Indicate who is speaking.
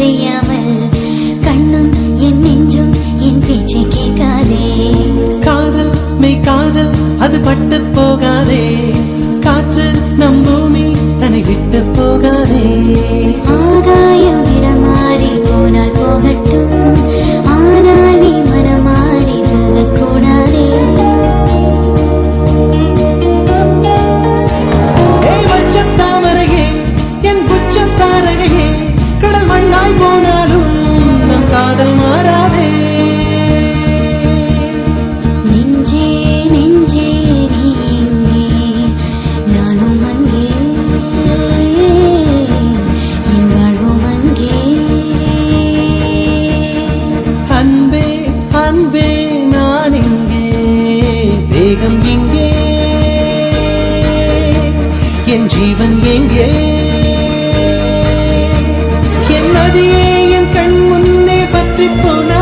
Speaker 1: செய்யாமல் கண்ணும் என் நெஞ்சும் என் பேச்சை கேட்காதே.
Speaker 2: காதல் மெய் காதல் அது பட்டு போகாதே, காற்று நம் பூமி தன்னை விட்டு போகாதே.
Speaker 1: ஆகாயம் இடமாறி போனால் போகட்டும், ஆனால் நீ மனமாறி போகக்கூடாதே.
Speaker 2: தாமரையே என் குச்சம் தாரகையே, கடல் மண்ணாய் போனாலும் நம் காதல் மாறாதே.
Speaker 1: நெஞ்சே நெஞ்சே நீ எங்கே, நானும் அங்கே, என் வாழ்வும் அங்கே.
Speaker 2: அன்பே அன்பே நான் இங்கே, தேகம் இங்கே, என் ஜீவன் எங்கே. என் நதியே என் கண் முன்னே பற்றி போன